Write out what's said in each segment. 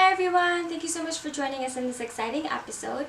Hi everyone! Thank you so much for joining us in this exciting episode.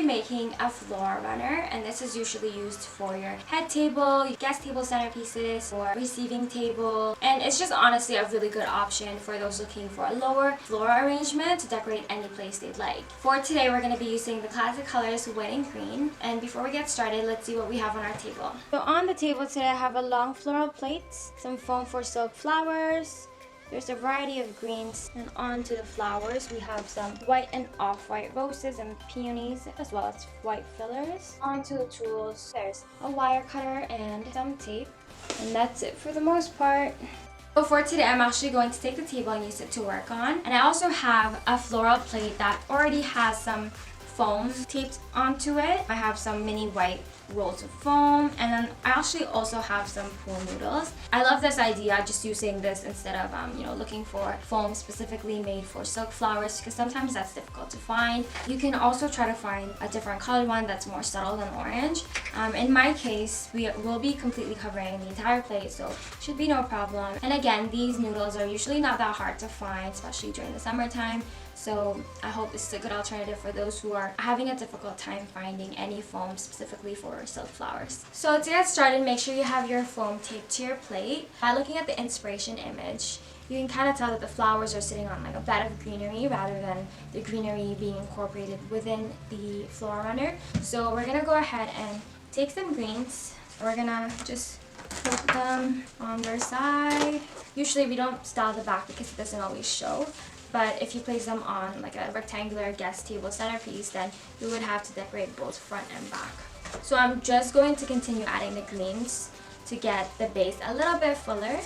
Making a floor runner, and this is usually used for your head table, your guest table centerpieces, or receiving table, and it's just honestly a really good option for those looking for a lower floral arrangement to decorate any place they'd like. For today we're going to be using the classic colors white and green, and before we get started, let's see what we have on our table. So on the table today I have a long floral plate, some foam for silk flowers. There's a variety of greens, and onto the flowers we have some white and off-white roses and peonies, as well as white fillers. Onto the tools, there's a wire cutter and some tape, and that's it for the most part. So for today, I'm actually going to take the table and use it to work on. And I also have a floral plate that already has some foam taped onto it. I have some mini white rolls of foam, and then I actually also have some pool noodles. I love this idea, just using this instead of looking for foam specifically made for silk flowers, because sometimes that's difficult to find. You can also try to find a different colored one that's more subtle than orange. In my case, we will be completely covering the entire plate, so should be no problem. And again, these noodles are usually not that hard to find, especially during the summertime. So I hope this is a good alternative for those who are having a difficult time finding any foam specifically for silk flowers. So to get started, make sure you have your foam taped to your plate. By looking at the inspiration image, you can kind of tell that the flowers are sitting on like a bed of greenery rather than the greenery being incorporated within the floral runner. So we're going to go ahead and take some greens. We're going to just put them on their side. Usually we don't style the back because it doesn't always show. But if you place them on like a rectangular guest table centerpiece, then you would have to decorate both front and back. So I'm just going to continue adding the greens to get the base a little bit fuller.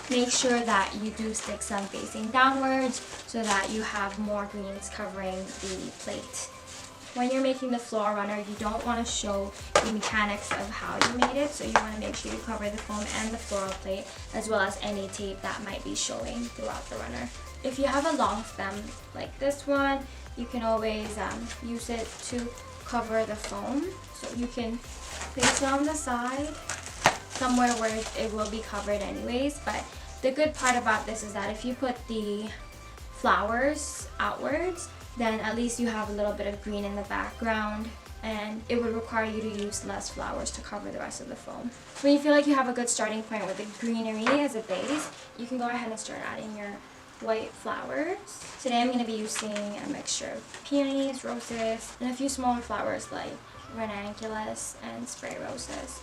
Make sure that you do stick some facing downwards so that you have more greens covering the plate. When you're making the floral runner, you don't want to show the mechanics of how you made it, so you want to make sure you cover the foam and the floral plate, as well as any tape that might be showing throughout the runner. If you have a long stem like this one, you can always use it to cover the foam. So you can place it on the side, somewhere where it will be covered anyways. But the good part about this is that if you put the flowers outwards, then at least you have a little bit of green in the background, and it would require you to use less flowers to cover the rest of the foam. When you feel like you have a good starting point with the greenery as a base, you can go ahead and start adding your white flowers. Today I'm going to be using a mixture of peonies, roses, and a few smaller flowers like ranunculus and spray roses.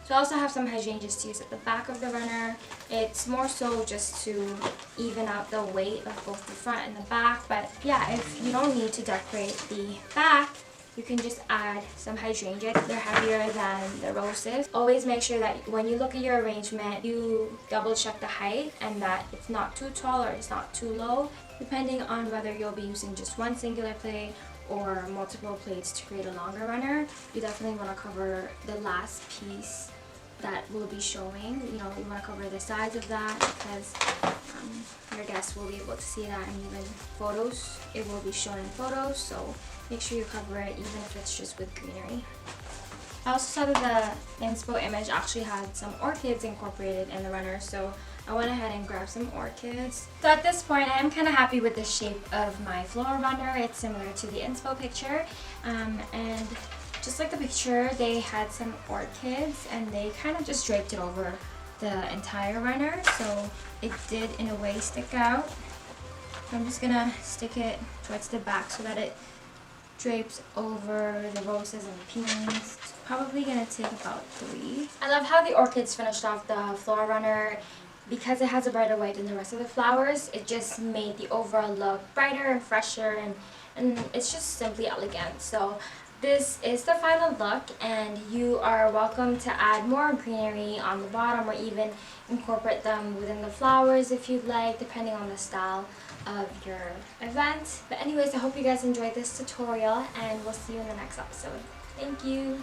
So I also have some hydrangeas to use at the back of the runner. It's more so just to even out the weight of both the front and the back. But yeah, if you don't need to decorate the back, you can just add some hydrangeas. They're heavier than the roses. Always make sure that when you look at your arrangement, you double check the height and that it's not too tall or it's not too low, depending on whether you'll be using just one singular plate or multiple plates to create a longer runner. You definitely want to cover the last piece that will be showing. You want to cover the sides of that because your guests will be able to see that, and even photos, it will be shown in photos, so make sure you cover it even if it's just with greenery. I also saw that the inspo image actually had some orchids incorporated in the runner, so I went ahead and grabbed some orchids. So at this point, I am kind of happy with the shape of my floral runner. It's similar to the inspo picture, and just like the picture, they had some orchids and they kind of just draped it over the entire runner, so it did in a way stick out. I'm just gonna stick it towards the back so that it drapes over the roses and the peonies. It's probably gonna take about 3. I love how the orchids finished off the floral runner. Because it has a brighter white than the rest of the flowers, it just made the overall look brighter and fresher, and it's just simply elegant. So this is the final look, and you are welcome to add more greenery on the bottom or even incorporate them within the flowers if you'd like, depending on the style of your event. But anyways, I hope you guys enjoyed this tutorial, and we'll see you in the next episode. Thank you!